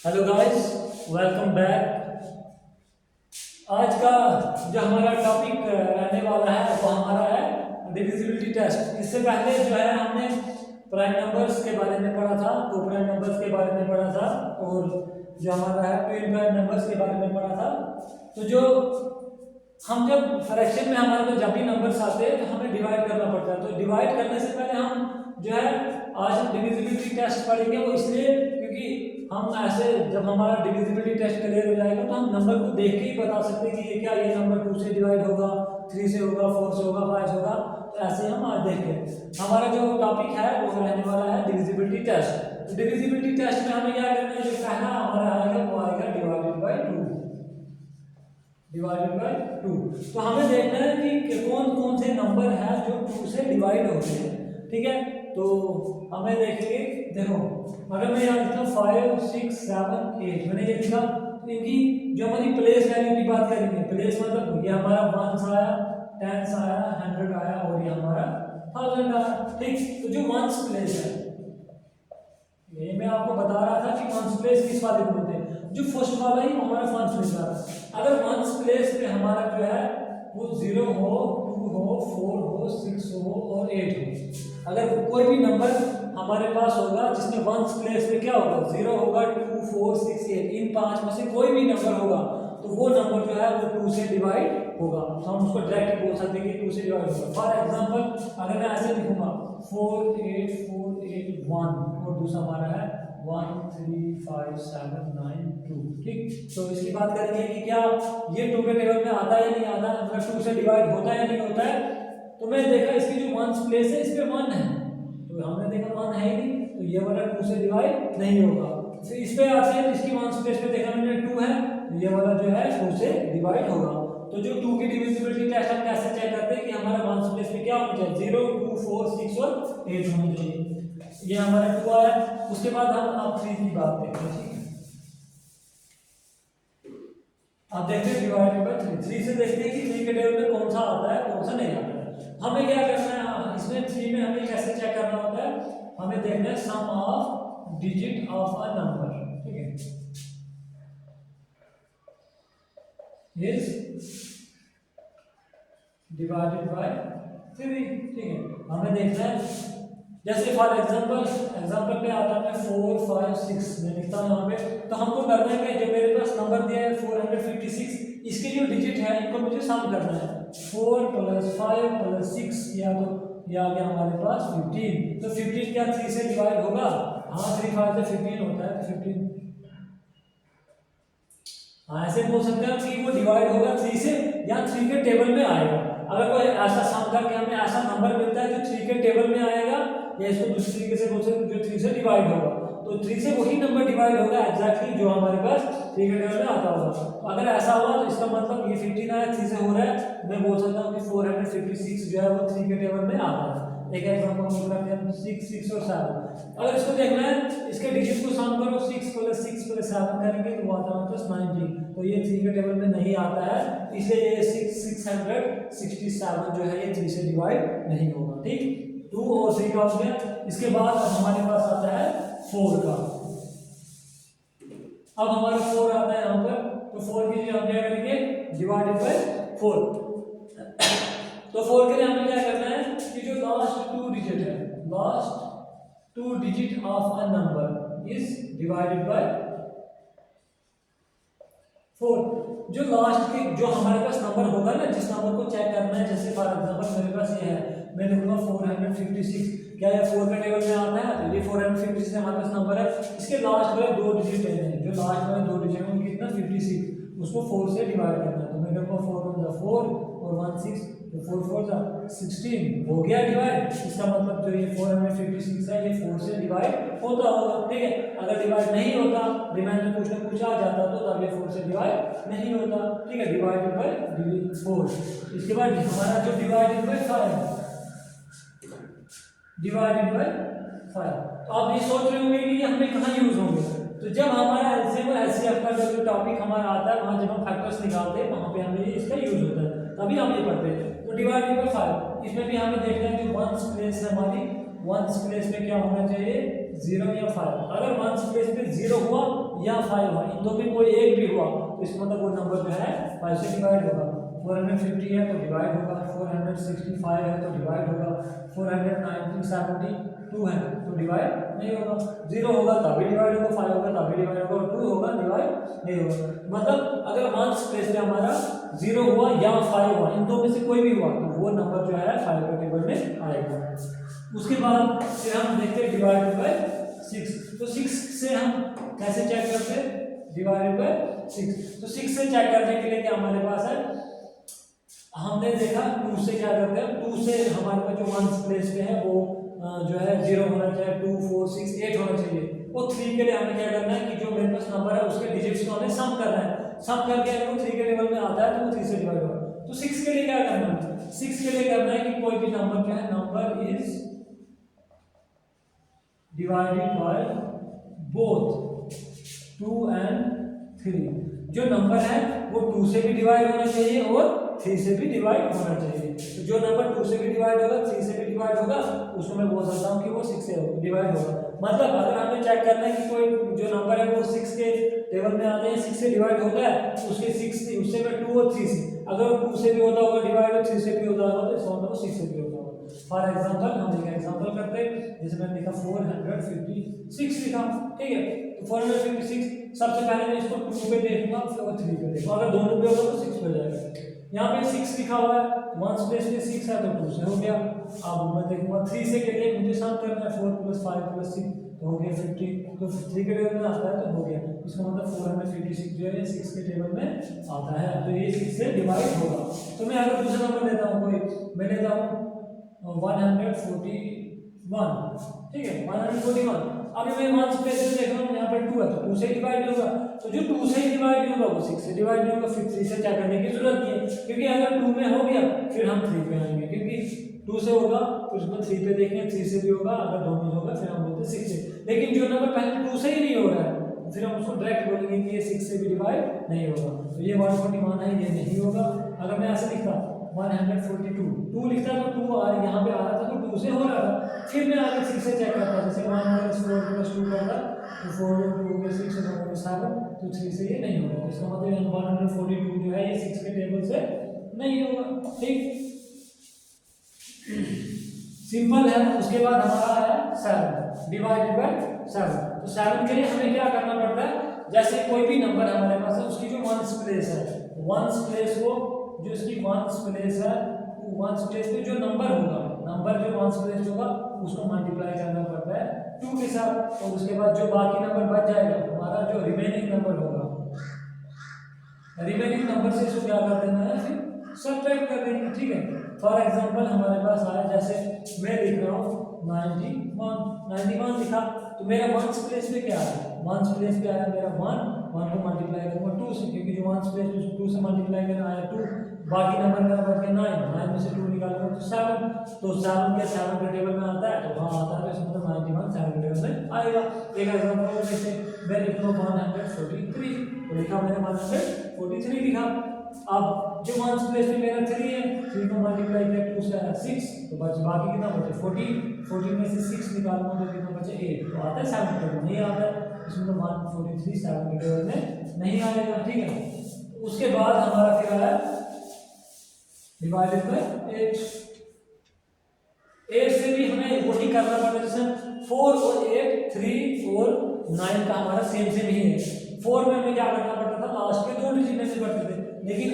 Hello guys, welcome back. आज का जो हमारा टॉपिक रहने वाला है वो हमारा है डिविजिबिलिटी टेस्ट। इससे पहले जो है हमने प्राइम नंबर्स के बारे में पढ़ा था, को प्राइम नंबर्स के बारे में पढ़ा था और जो हमारा है ट्विन प्राइम नंबर्स के बारे में पढ़ा था। तो जो हम जब फ्रैक्शन में हमारे को जब भी नंबर्स आते हैं तो हमें डिवाइड करना पड़ता है। तो डिवाइड करने से पहले हम जो है आज हम डिविजिबिलिटी टेस्ट पढ़ेंगे। वो इसलिए क्योंकि हम ऐसे जब हमारा डिविजिबिलिटी टेस्ट क्लियर हो जाएगा तो हम नंबर को देख के ही बता सकते हैं कि ये क्या, ये नंबर 2 से डिवाइड होगा, 3 से होगा, 4 से होगा, 5 से होगा। तो ऐसे हम आज देखेंगे। हमारा जो टॉपिक है वो रहने वाला है डिविजिबिलिटी टेस्ट। तो डिविजिबिलिटी टेस्ट में हमें क्या करना है, जो पहला हमारा आएगा वो आएगा डिवाइडेड बाय 2। Divided by 2। तो हमें देखना है कि कौन कौन से नंबर हैं जो 2 से डिवाइड होते हैं। ठीक है, तो हमें देखेंगे। देखो, अगर मैं यहाँ लिखता हूँ 5, 6, 7, 8, मैंने ये लिखा, तो इनकी जो हमारी प्लेस वैल्यू की बात करेंगे। प्लेस मतलब ये हमारा 1 आया, 10 आया, 100 आया और ये हमारा 1000 आया। ठीक, तो जो 1 प्लेस है, ये मैं आपको बता रहा था कि 1 प्लेस किस वाले को बोलते हैं। जो फर्स्ट वाला ही हमारा 1 प्लेस आ रहा है। अगर 1 प्लेस पे हमारा जो है वो 0 हो, 2 हो, 4 हो, 6 हो और 8 हो। अगर कोई भी नंबर हमारे पास होगा जिसमें 1 प्लेस पे क्या होगा, 0 होगा, 2, 4, 6, 8, इन 5 में से कोई भी नंबर होगा तो वो नंबर जो है वो 2 से डिवाइड होगा। तो हम उसको डायरेक्ट बोल सकते हैं कि 2 से डिवाइड होगा। फॉर एग्जांपल अगर मैं ऐसे लिखूंगा 4, 8, 4, 8, 1 और दूसरा हमारा है 1, 3, 5, 7, 9, 2। ठीक, तो इसकी बात करेंगे कि क्या ये 2 के टेबल में आता है या नहीं आता, मतलब 2 से डिवाइड होता है या नहीं होता है। तो मैं देखा इसकी जो 1 प्लेस है इस पे 1 है, तो हमने देखा 1 है ही नहीं, तो ये वाला 2 से डिवाइड नहीं होगा। फिर इस पे आते हैं, इसकी 1 प्लेस पे देखा मैंने 2 है, तो ये वाला जो है 2 से डिवाइड होगा। तो जो 2 की डिविजिबिलिटी टेस्ट हम कैसे चेक करते हैं कि हमारा 1 प्लेस पे क्या होना चाहिए, 0, 2, 4, 6 और 8 होना चाहिए। ये हमारा 2 आया। उसके बाद हम अब 3 की बात देखते हैं। ठीक है, आप देखते हैं डिवाइडेड बाय 3। 3 से देखते हैं कि 3 के टेबल में कौन सा आता है कौन सा नहीं आता है। हमें क्या करना है इसमें 3 में हमें कैसे चेक करना होता है, हमें देखना है sum of digit of a number. ठीक है, इज डिवाइडेड बाय 3। ठीक है, हमें देखना है जैसे फॉर एग्जांपल पे आता है 4, 5, 6 मैं लिखता हूँ यहाँ पे। तो हमको करना है कि जो मेरे पास नंबर दिया है 456, इसके जो डिजिट है इनको मुझे सम करना है। 4 + 5 + 6 या तो ये आ गया हमारे पास 15। तो 15 क्या 3 से डिवाइड होगा? हाँ, 3 5 से 15 होता है, तो 15। हाँ, ऐसे बोल सकते हैं कि वो डिवाइड होगा 3 से या 3 के टेबल में आएगा। अगर कोई ऐसा सम करके हमें ऐसा नंबर मिलता है जो 3 के टेबल में आएगा, या इसको दूसरी तरीके से बोल सकते हैं जो 3 से डिवाइड होगा, तो 3 से वही नंबर डिवाइड होगा एग्जैक्टली जो हमारे पास 3 के टेबल में आता होगा। तो अगर ऐसा हुआ तो इसका मतलब ये 15 आया, 3 से हो रहा है, मैं बोल सकता हूँ कि 456 जो है वो 3 के टेबल में आता है। एक एग्जांपल हम करते हैं 6, 6 और 7। अगर इसको देखना है इसके डिजिट को सम करो, 6 + 6 + 7 करेंगे तो वो आता है +19। तो ये 3 के टेबल में नहीं आता है, इसलिए ये 667 जो है ये 3 से डिवाइड नहीं होगा। ठीक, 2 और 3 का हो गया। इसके बाद अब हमारे पास आता है 4 का। अब हमारा 4 आता है यहाँ पर, तो 4 के लिए हम क्या करेंगे, डिवाइडेड बाय 4। तो 4 के लिए हमें क्या करना है कि जो लास्ट 2 डिजिट है, last 2 digit of a number is divided by 4। जो लास्ट के जो हमारे पास नंबर होगा ना, जिस नंबर को चेक करना है, जैसे फॉर एग्जांपल मेरे पास ये है, मैं लिखूंगा 456। क्या ये 4 के टेबल में आता है? तो ये 456 हमारे पास नंबर है। इसके लास्ट वाले 2 डिजिट लेने हैं, जो लास्ट वाले 2 डिजिट हैं कितना 56, उसको 4 से डिवाइड करना है। तो मैं कहूँगा 4 × 4 और 1 6, तो 4 4 16 हो गया डिवाइड। इसका मतलब जो ये 456 है ये 4 से डिवाइड होता होगा। ठीक है, अगर डिवाइड नहीं होता, रिमाइंडर कुछ ना कुछ आ जाता तो तब ये 4 से डिवाइड नहीं होता। ठीक है, डिवाइडेड बाय 4। इसके बाद हमारा जो डिवाइडेड बाय 5, डिवाइडेड बाय 5। तो आप ये सोच रहे होंगे कि ये हमें कहाँ यूज होंगे। तो जब हमारा एलसीएम और एचसीएफ का जो टॉपिक हमारा आता है, वहाँ जब हम फैक्टर्स निकालते हैं वहाँ पे हमें इसका यूज होता है, तभी हम ये पढ़ते हैं। तो डिवाइडेड बाय 5, इसमें भी हमें देखना है जो 1 प्लेस है हमारी वंस प्लेस पे क्या होना चाहिए 0 या 5। अगर वंस प्लेस पे 0 हुआ या 5 हुआ, इन दो में कोई एक भी हुआ तो इसका मतलब वो नंबर जो है 5 से डिवाइड होगा। 450 है तो डिवाइड होगा, 465 है तो डिवाइड होगा, 472 है तो डिवाइड नहीं होगा। 0 होगा तभी डिवाइड होगा, 5 होगा तभी डिवाइड होगा, और 2 होगा डिवाइड नहीं होगा। मतलब अगर वंस प्लेस पे हमारा 0 हुआ या 5 हुआ, इन दो में से कोई भी हुआ तो वो नंबर जो है 5 के टेबल में आएगा। उसके बाद फिर हम देखते हैं डिवाइडेड बाय 6। तो 6 से हम कैसे चेक करते हैं डिवाइडेड बाय 6। तो 6 से चेक करने के लिए क्या हमारे पास है, हमने देखा 2 से क्या करते हैं, 2 से हमारे पास जो वंस प्लेस पे है वो जो है 0 होना चाहिए, 2 4 6 8 होना चाहिए। वो 3 के लिए हमें क्या करना है कि जो मेरे पास नंबर है उसके डिजिट्स को हमें सम करना है। सम करके अगर वो 3 के टेबल में आता है तो वो 3 से डिवाइड होगा। तो 6 के लिए क्या करना है, 6 के लिए करना है कि कोई भी नंबर क्या है, number is divided by both 2 and 3। जो नंबर है वो 2 से भी डिवाइड होना चाहिए और 3 से भी डिवाइड होना चाहिए। तो जो नंबर 2 से भी डिवाइड होगा, 3 से भी डिवाइड होगा, उसको मैं बोल सकता हूँ कि वो 6 से डिवाइड होगा। मतलब अगर हमें चेक करना है कि कोई जो नंबर है वो 6 के टेबल में आते हैं, 6 से डिवाइड होता है, तो उसके 6 उससे मैं 2 और 3 से, अगर वो 2 से भी होता होगा डिवाइड और 3 से भी होता होगा तो इसका मतलब 6 से भी होता होगा। फॉर एग्जांपल हम एक एग्जांपल करते हैं, जैसे मैंने लिखा 456 लिखा, ठीक है। तो 456 सबसे पहले मैं इसको 2 पे देखूंगा और 3 पे देखूंगा, अगर दोनों पे होगा तो 6 पे जाएगा। यहाँ पे 6 लिखा हुआ है, वंस प्लेस में 6 है तो 2 से हो गया। अब मैं देखूंगा 3 से के लिए मुझे सम करना है, 4 + 5 + 6 तो हो गया 50। तो 3 के टेबल में आता है तो हो गया, इसका मतलब 456 जो है 6 के टेबल में आता है, तो ये 6 से डिवाइड होगा। तो मैं अगर दूसरा नंबर लेता हूँ, कोई मैं लेता हूँ 141, ठीक है 141। अभी मैं वंस प्लेस में देख रहा हूँ, यहाँ पर 2 है तो 2 से डिवाइड होगा, तो जो 2 से डिवाइड होगा वो 6 से डिवाइड होगा। फिर 3 से चेक करने की जरूरत नहीं है, क्योंकि अगर 2 में हो गया फिर हम 3 पे आएंगे, क्योंकि 2 से होगा फिर उसमें 3 पे देखेंगे, 3 से भी होगा, अगर दोनों में होगा फिर हम बोलते हैं 6 से। लेकिन जो नंबर पहले 2 से ही नहीं हो रहा है फिर हम उसको डायरेक्ट बोलेंगे कि ये 6 से भी डिवाइड नहीं होगा, तो ये 141 है, ये नहीं होगा। अगर मैं ऐसे लिखता 142, 2 लिखता तो 2 यहाँ पे आ रहा था तो 2 से हो रहा था, फिर मैं आगे 6 से चेक करता, जैसे 1 + 4 + 2 करता तो 4 × 2 = 6 और 7, तो 3 से ये नहीं होगा। इसका मतलब 142 जो है ये 6 के टेबल से नहीं होगा, ठीक सिंपल है। उसके बाद हमारा है 7 डिवाइडेड बाय 7। तो 7 के लिए हमें क्या करना पड़ता है, जैसे कोई भी नंबर हमारे पास है उसकी जो वंस प्लेस है, वंस प्लेस को जो इसकी वंस प्लेस है, वंस प्लेस पे जो नंबर होगा, नंबर जो वंस प्लेस होगा उसको मल्टीप्लाई करना पड़ता है 2 के साथ, और उसके बाद जो बाकी नंबर बच जाएगा हमारा जो रिमेनिंग नंबर होगा, रिमेनिंग नंबर से इसको क्या कर देना है, फिर सब्ट्रैक्ट कर देंगे, ठीक है। फॉर एग्जांपल हमारे पास आया, जैसे मैं लिख रहा हूँ 91 लिखा, तो मेरा वंस प्लेस पे क्या है, वंस प्लेस पे आया मेरा 1 को मल्टीप्लाई करूँगा 2 से, क्योंकि जो वंस प्लेस 2 से मल्टीप्लाई करना आया 2, बाकी नंबर मेरा बच गया 9 में से 2 निकालूंगा तो 7, तो 7 के 7 के टेबल में आता है, तो हाँ आता है, तो इसमें 91 7 के टेबल में आएगा। एक एग्जांपल जैसे मैं लिख रहा हूँ 143, तो लिखा मैंने 143 लिखा। अब जो वंस प्लेस में मेरा 3 है, 3 को मल्टीप्लाई किया 2 से आया 6, तो बच बाकी कितना बचे 14 में से 6 निकालूंगा तो कितना बचे 8, तो आता है 7 के टेबल नहीं आता है, इसमें तो 143 7 के टेबल में नहीं आएगा, ठीक है। उसके बाद हमारा फिर आया डिवाइडेड बाय 8 से भी हमें वही करना पड़ता है, जैसे 4 और 8 3 और 9 का हमारा सेम ही है। 4 में हमें क्या करना पड़ता था, लास्ट के 2 डिजिट लेने पड़ते थे, लेकिन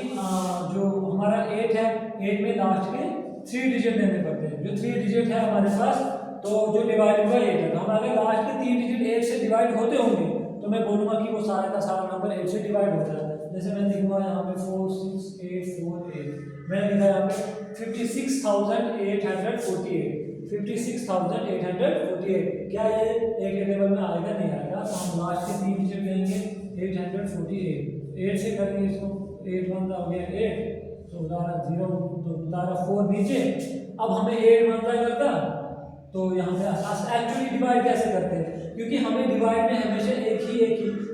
जो हमारा 8 है, 8 में लास्ट के 3 डिजिट लेने पड़ते हैं, जो 3 डिजिट है हमारे पास, तो जो डिवाइडेड बाय 8 है, तो हमारे लास्ट के 3 डिजिट 8 से डिवाइड होते होंगे, तो मैं बोलूँगा कि वो सारे का सारा नंबर 8 से डिवाइड होता है। जैसे मैं लिखूंगा यहाँ पे 4 6 8 4 8, मैंने लिखा यहाँ पे 56,848, 56,848, क्या ये एक टेबल में आएगा नहीं आएगा, तो हम लास्ट के 3 डिजिट लेंगे 848, 8 से करेंगे इसको, 8 1 हो गया 8, तो उतारा 0 तो उतारा 4 नीचे। अब हमें 8 1 करता, तो यहाँ पे एक्चुअली डिवाइड कैसे करते हैं, क्योंकि हमें डिवाइड में हमेशा एक ही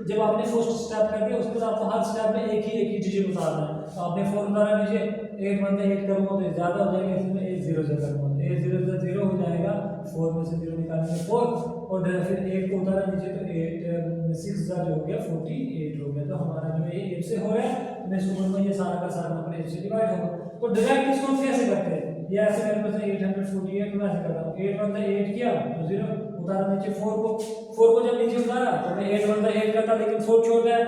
जब आपने फर्स्ट स्टेप कर दिया उसके बाद आपको हर स्टेप में एक ही डिजिट उतारना है, तो आपने 4 उतारा नीचे, 8 1 से 8 करूँगा तो ज़्यादा हो जाएगा, इसमें 8 0 से करूँगा तो 8 0 से 0 हो जाएगा, 4 में से 0 निकालेंगे 4 और फिर 8 को उतारा नीचे तो 8 6 हज़ार हो गया 48 हो गया। तो हमारा जो है ये 8 से हो रहा है, मैं इसको बोलूँगा ये सारा का सारा नंबर 8 से डिवाइड होगा। तो डायरेक्ट इसको हम कैसे करते हैं, ये ऐसे मेरे पास 848 मैं ऐसे करता हूँ, 8 1 से 8 किया तो 0 उतारा नीचे 4 को जब नीचे उतारा तो मैं 8 1 से 8 करता, लेकिन 4 छोटा है,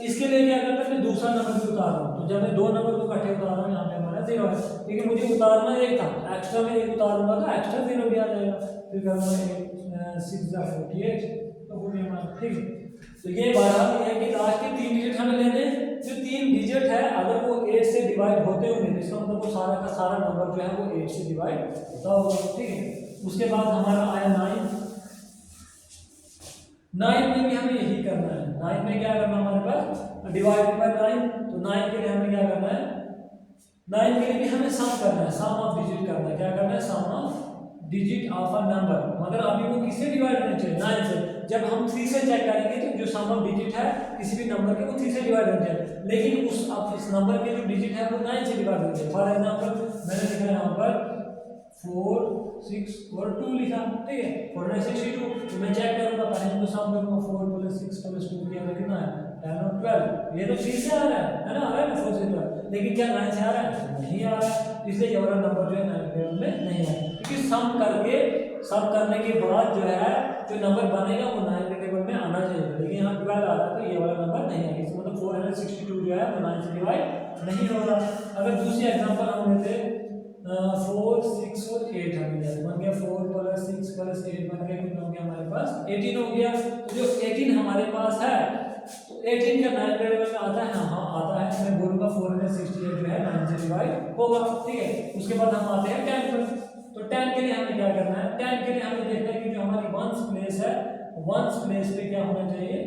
इसके लिए क्या करता है मैं दूसरा नंबर भी उतार रहा हूँ। तो जब मैं दो नंबर को इकट्ठे उतार रहा हूँ यहाँ पे हमारा 0 है, लेकिन मुझे उतारना एक था, एक्स्ट्रा में एक उतारूंगा तो एक्स्ट्रा 0 भी आ जाएगा, फिर करूँगा 6 48 तो हो गया हमारा, ठीक है। तो ये बात है कि लास्ट के 3 डिजिट हमें लेने, जो 3 डिजिट है अगर वो 8 से डिवाइड होते होंगे तो इसका मतलब वो सारा का सारा नंबर जो है वो 8 से डिवाइड होता होगा, ठीक है। उसके बाद हमारा आया 9 में भी हमें यही करना है। 9 में क्या करना है हमारे पास, डिवाइड बाय 9, तो 9 के लिए हमें क्या करना है, 9 के लिए भी हमें सम करना है, सम ऑफ डिजिट करना है, क्या करना है, sum of digit of a number, मगर अभी वो किससे डिवाइड होने चाहिए, 9 से। जब हम 3 से चेक करेंगे तो जो सम ऑफ डिजिट है किसी भी नंबर के वो 3 से डिवाइड होने चाहिए, लेकिन उस अब इस नंबर के जो डिजिट है वो 9 से डिवाइड होने चाहिए। फॉर एग्जांपल मैंने लिखा यहाँ पर 4 6 और 2 लिखा, ठीक है, 462, तो मैं चेक करूंगा पहले तो सम करूंगा, 4 + 6 + 2 किया तो कितना है 10 और 12, ये तो 3 से आ रहा है ना, आ रहा है ना 4 से 12, लेकिन क्या 9 से आ रहा है, नहीं आ रहा है, इसलिए ये वाला नंबर जो है 9 टेबल में नहीं है, क्योंकि सम करने के बाद जो है जो नंबर बनेगा वो 9 के टेबल में आना चाहिए, लेकिन यहाँ 12 आ रहा है तो ये वाला नंबर नहीं है, इसका मतलब 462 जो है वो 9 से डिवाइड नहीं होगा। अगर दूसरी एग्जांपल हम लेते 4 6 और 8 हमें बन गया, 4 + 6 + 8 बन गया, कितना हो गया हमारे पास 18 हो गया। तो जो 18 हमारे पास है तो 18 का 9 टेबल में आता है, हाँ आता है, मैं बोलूँगा 468 जो है 9 से डिवाइड होगा, ठीक है। उसके बाद हम आते हैं 10 पर, तो 10 के लिए हमें क्या करना है, 10 के लिए हमें देखना है कि जो हमारी वंस प्लेस है, वंस प्लेस पे क्या होना चाहिए,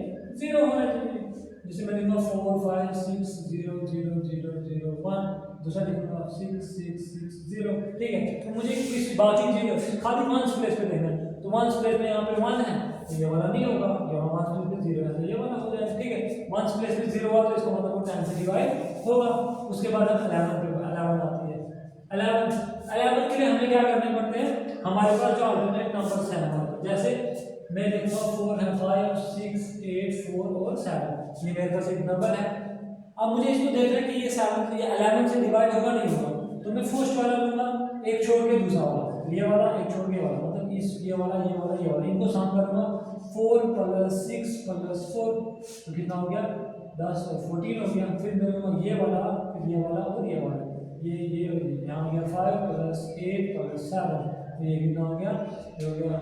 0 होना चाहिए। जैसे मैं लिखूंगा 4 5 6 0 0 0 0 1, दूसरा लिखूंगा 6 6 6 0, ठीक है। तो मुझे किसी बाकी चीज खाली वंस प्लेस पे देखना है, तो वंस प्लेस में यहाँ पे 1 है तो ये वाला नहीं होगा, यहाँ वंस प्लेस पे 0 है तो ये वाला हो जाएगा, ठीक है। वंस प्लेस पे 0 हुआ तो इसका मतलब वो 10 से डिवाइड होगा। उसके बाद 11 आती है, 11 के लिए हमें क्या करने पड़ते हैं, हमारे पास जो अल्टरनेट नंबर्स हैं हमारे, जैसे मैं लिखूंगा 4 है 5 6 8 4 और 7, ये मेरे पास एक नंबर है। अब मुझे इसको देखना है कि ये 7 ये 11 से डिवाइड होगा नहीं होगा, तो मैं फर्स्ट वाला लूंगा, एक छोड़ के दूसरा वाला, ये वाला एक छोड़ के वाला, मतलब इस ये वाला इनको सम करूंगा, 4 + 6 + 4 तो कितना हो गया 10 और 14 हो गया। फिर मैं लूंगा ये वाला, फिर ये वाला और ये वाला, ये यहाँ हो गया 5 + 8 + 7, तो ये कितना हो गया, ये हो गया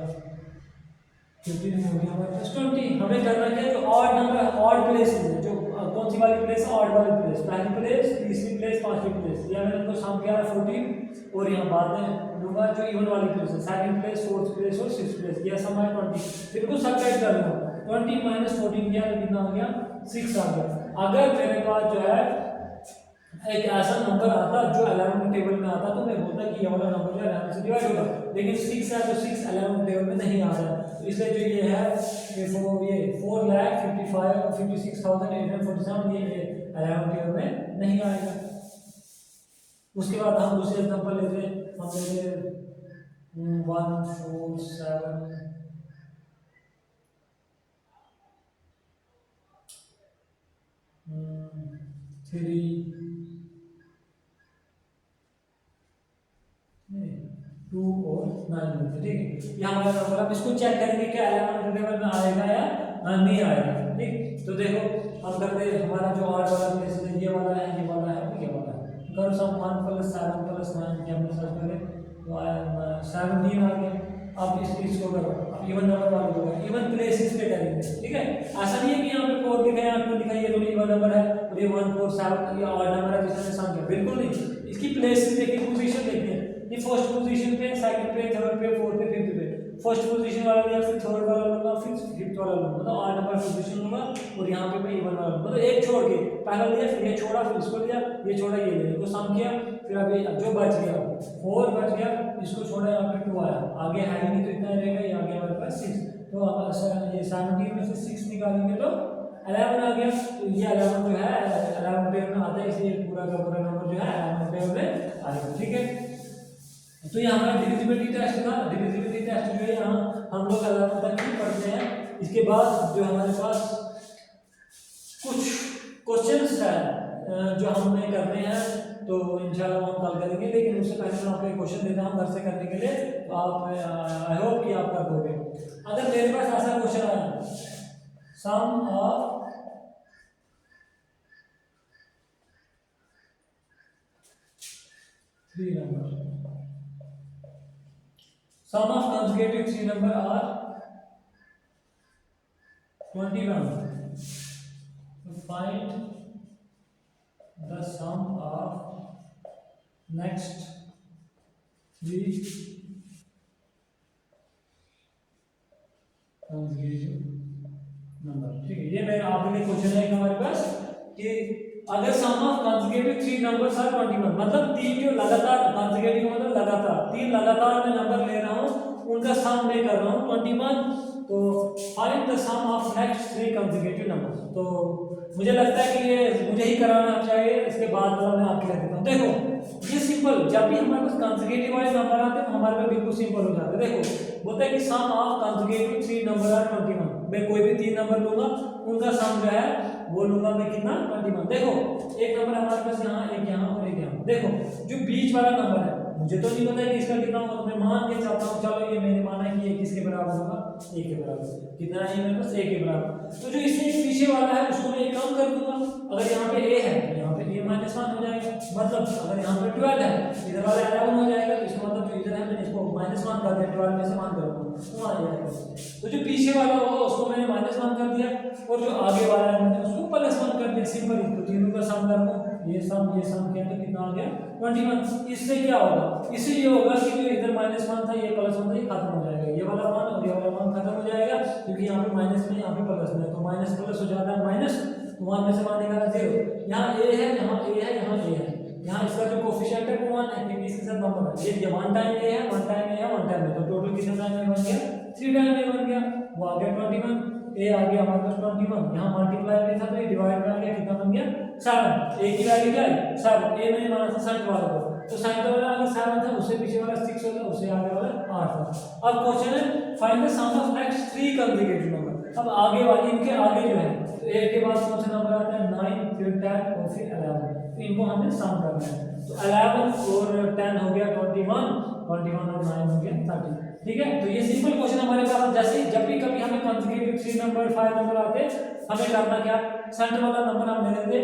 15 हो गया हमारे पास 20। हमें करना क्या है, जो ऑड नंबर ऑड प्लेसेस है, जो कौन सी वाली प्लेस है, ऑड वाली प्लेस, पहली प्लेस, तीसरी प्लेस, पांचवी प्लेस, या मैंने इनको सम किया 14 और यहाँ बाद में लूंगा जो इवन वाली प्लेस है, सेकंड प्लेस, फोर्थ प्लेस और सिक्स्थ प्लेस, यह सम है 20, फिर को सबट्रैक्ट कर लूंगा, 20 - 14 किया तो कितना हो गया 6 आ गया। अगर मेरे पास जो है एक ऐसा नंबर आता जो 11 टेबल में आता तो मैं बोलता कि ये वाला नंबर जो है 11 से डिवाइड होगा, लेकिन 6 है तो 6 11 टेबल में नहीं आ रहा है, तो इसलिए जो ये है ये 4,56,847 ये 11 टेबल में नहीं आएगा। उसके बाद हम दूसरे एग्जांपल लेते हैं, हम लेते 1 4 7 3 2 और 9 मिलते, ठीक है। ये हमारा नंबर, अब इसको चेक करेंगे क्या 11 टेबल में आएगा या नहीं आएगा, ठीक। तो देखो हम करते हैं, हमारा जो आठ वाला प्लेस है ये वाला है, ये वाला है, ये वाला है, करो सम 1 + 7 + 9 की हमने सर्च करें तो आया 17 आ गया। अब इसको करो, अब इवन नंबर वाले होगा, इवन प्लेसेस पे करेंगे, ठीक है। ऐसा नहीं है कि यहाँ पे 4 लिखा है, यहाँ 2 लिखा है, ये दोनों इवन नंबर है और ये 1 4 7 ये ऑड नंबर है जिसने सम किया, बिल्कुल नहीं। इसकी प्लेसेस देखिए, पोजीशन देखिए, ये फर्स्ट पोजीशन पे, सेकंड पे, थर्ड पे, फोर्थ पे, फिफ्थ पे, फर्स्ट पोजीशन वाला लिया, फिर थर्ड वाला लूंगा, फिर फिफ्थ वाला लूंगा, मतलब 8 नंबर पोजीशन लूंगा और यहाँ पे मैं इवन वाला, मतलब एक छोड़ के पहला लिया, फिर ये छोड़ा, फिर इसको लिया, ये छोड़ा, ये लिया, इसको सम किया, फिर अभी जो बच गया 4 बच गया, इसको छोड़ा, यहाँ पे 2 आया, आगे है ही नहीं तो इतना रहेगा, ये आगे हमारे पास 6, तो अब ये 17 में से 6 निकालेंगे तो 11 आ गया, तो ये 11 जो है 11 टेबल में आता है, इसलिए पूरा का पूरा नंबर जो है 11 टेबल में आएगा। ठीक है, तो ये हमारा डिविजिबिलिटी टेस्ट था। डिविजिबिलिटी टेस्ट जो है यहाँ हम लोग 11 तक ही पढ़ते हैं। इसके बाद जो हमारे पास कुछ क्वेश्चंस है जो हमें करने हैं, तो इंशाल्लाह हम कल करेंगे, लेकिन उससे पहले मैं आपको एक क्वेश्चन देता हूँ घर से करने के लिए, तो आप आई होप कि आप कर दोगे। अगर मेरे पास ऐसा क्वेश्चन आया, sum of three number, sum of consecutive three number are 21. So find the sum of next three consecutive number। ठीक है, ये मेरा आपके लिए क्वेश्चन है हमारे पास कि अगर sum of consecutive three numbers are 21, मतलब तीन जो लगातार consecutive मतलब लगातार तीन लगातार मैं नंबर ले रहा हूँ, उनका सम मैं कर रहा हूँ 21, तो find the sum of next three consecutive numbers. तो मुझे लगता है कि ये मुझे ही कराना चाहिए, इसके बाद वाला मैं आपके लिए देता हूँ। देखो ये सिंपल, जब भी हमारे पास consecutive वाले नंबर आते हैं तो हमारे पास बिल्कुल सिंपल हो जाता है। देखो बोलता है कि sum of consecutive three number are 21, मैं कोई भी तीन नंबर लूंगा, उनका सम जो है वो लूंगा मैं कितना 21। देखो एक नंबर हमारे पास यहाँ, एक यहाँ और एक यहाँ। देखो जो बीच वाला नंबर है मुझे तो नहीं पता है कि इसका कितना होगा, तो मैं मान के चलता हूँ, चलो ये मैंने माना है कि ये किसके बराबर होगा, एक के बराबर। कितना है मेरे पास, एक के बराबर। तो जो इससे एक पीछे वाला है उसको मैं एक कम कर दूंगा। अगर यहाँ पे ए है तो यहाँ पे ए माइनस 1 हो जाएगा, मतलब अगर यहाँ पे 12 है इधर वाला 11 हो जाएगा, तो इसका मतलब जो इधर है मैंने इसको -1 कर दिया, 12 में से 1 करूंगा तो आ जाएगा। तो जो पीछे वाला होगा उसको मैंने -1 कर दिया, और जो आगे वाला है मैंने उसको +1 कर दिया। सिंपल, तो तीनों का सम कर दो, ये सम किया तो कितना आ गया 21। इससे क्या होगा, इससे ये होगा कि जो इधर -1 था ये +1 था, ये खत्म हो जाएगा, ये वाला मान और ये वाला मान खत्म हो जाएगा, क्योंकि यहाँ पे माइनस में यहाँ पे प्लस में, तो माइनस प्लस हो जाता है माइनस, तो 1 में से मान निकाला 0। यहाँ ए है, यहाँ ए है, यहाँ ए है, यहाँ इसका जो कोफिशिएंट है वो 1 है, क्योंकि इसके साथ नंबर है। ये 1 टाइम ए है, 1 टाइम ए है, 1 टाइम ए, तो टोटल कितना टाइम ए बन गया, 3 टाइम ए बन गया, वो आ गया 21। ए आ गया हमारे पास 21, यहाँ मल्टीप्लाई में था तो ये डिवाइड में आ गया, कितना बन गया 7। ए की वैल्यू क्या है 7, ए मैंने माना था 7 वाला को, तो 7 वाला अगर 7 था उससे पीछे वाला 6 होता, उससे आगे वाला 8 था। अब क्वेश्चन है find the sum of next three consecutive number. अब आगे वाले इनके आगे जो है, तो ए के बाद कौन सा नंबर आता है 9, फिर 10 और फिर 11, तो इनको हमें सम करना है। तो 11 और 10 हो गया 21, 21 और 9 हो गया 30। ठीक है, तो ये सिंपल क्वेश्चन हमारे पास, जैसे जब भी कभी हमें consecutive 3 नंबर 5 नंबर आते हमें करना क्या, सेंटर वाला नंबर हम ले लेते,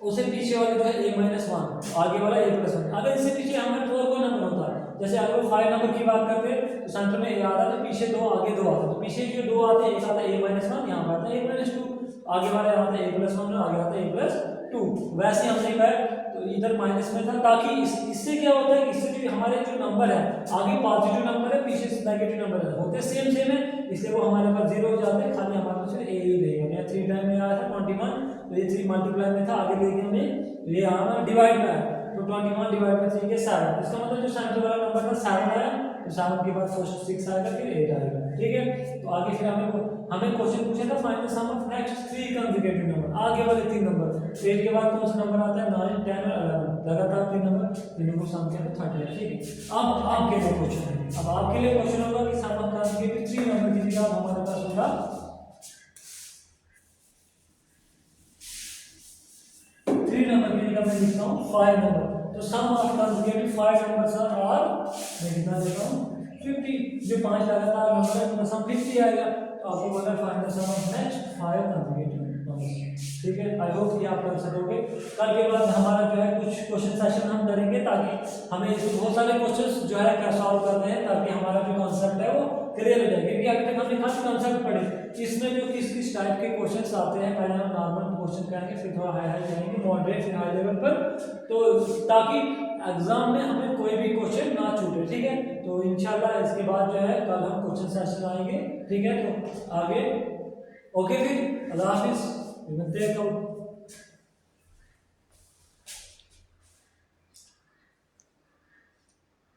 उसे पीछे वाले जो है a-1, आगे वाला a+1। अगर इससे पीछे हमें और कोई नंबर होता है, जैसे अगर 5 नंबर की बात करते तो सेंटर में a आता है, तो पीछे 2 आगे 2 आते, तो पीछे जो 2 आते हैं, एक आता है a-1, यहाँ पर आता है a-2, आगे वाले आता है a+1 और आगे आता है a+2। वैसे हमने कहा तो इधर माइनस में था, ताकि इससे क्या होता है, इससे जो हमारे जो नंबर है आगे पॉजिटिव नंबर है, पीछे नेगेटिव नंबर है, होते सेम है, इसलिए वो हमारे पास 0 हो जाते हैं, खाली हमारे पास ए ही रहेगा। यहाँ 3 टाइम में आया था 21, तो ये 3 मल्टीप्लाई में था, आगे लेके हमें तो ये आना डिवाइड में है, तो 21 डिवाइड में 3 के 7, इसका मतलब जो सेंटर वाला नंबर था 7 आया, तो 7 के बाद फर्स्ट 6 आएगा, फिर 8 आएगा। ठीक है, तो आगे फिर हमें क्वेश्चन पूछा था find the sum of next three consecutive number, आगे वाले 3 नंबर, 8 के बाद कौन सा नंबर आता है 9, 10 और 11, लगातार 3 नंबर, तीनों को सम किया तो 30। ठीक है, अब आपके लिए क्वेश्चन है, अब आपके लिए क्वेश्चन होगा कि सम ऑफ consecutive 3 नंबर की जगह हमारे पास होगा 3 नंबर की जगह मैं लिखता हूँ 5 नंबर। तो सम ऑफ consecutive 5 नंबर्स आर, मैं कितना देता हूँ 50, जो 5 लगातार नंबर है उनका सम 50 आएगा। तो आपको बोला find the sum of next 5 consecutive numbers. ठीक है, आई होप कि आप कर सकोगे। कल के बाद हमारा जो है कुछ क्वेश्चन सेशन हम करेंगे, ताकि हमें इसमें बहुत सारे क्वेश्चंस जो है क्या सॉल्व करने हैं, ताकि हमारा जो कॉन्सेप्ट है वो क्लियर हो जाए, क्योंकि अभी तक हमने खाली कॉन्सेप्ट पढ़े, इसमें जो किस किस टाइप के क्वेश्चंस आते हैं, पहले हम नॉर्मल क्वेश्चन करेंगे, फिर थोड़ा हाई जाएंगे, मॉडरेट, फिर हाई लेवल पर, तो ताकि एग्जाम में हमें कोई भी क्वेश्चन ना छूटे। ठीक है, तो इंशाल्लाह इसके बाद जो है कल हम क्वेश्चन सेशन आएंगे। ठीक है, तो आगे ओके, फिर अल्लाह हाफिज़, मिलते हैं कल।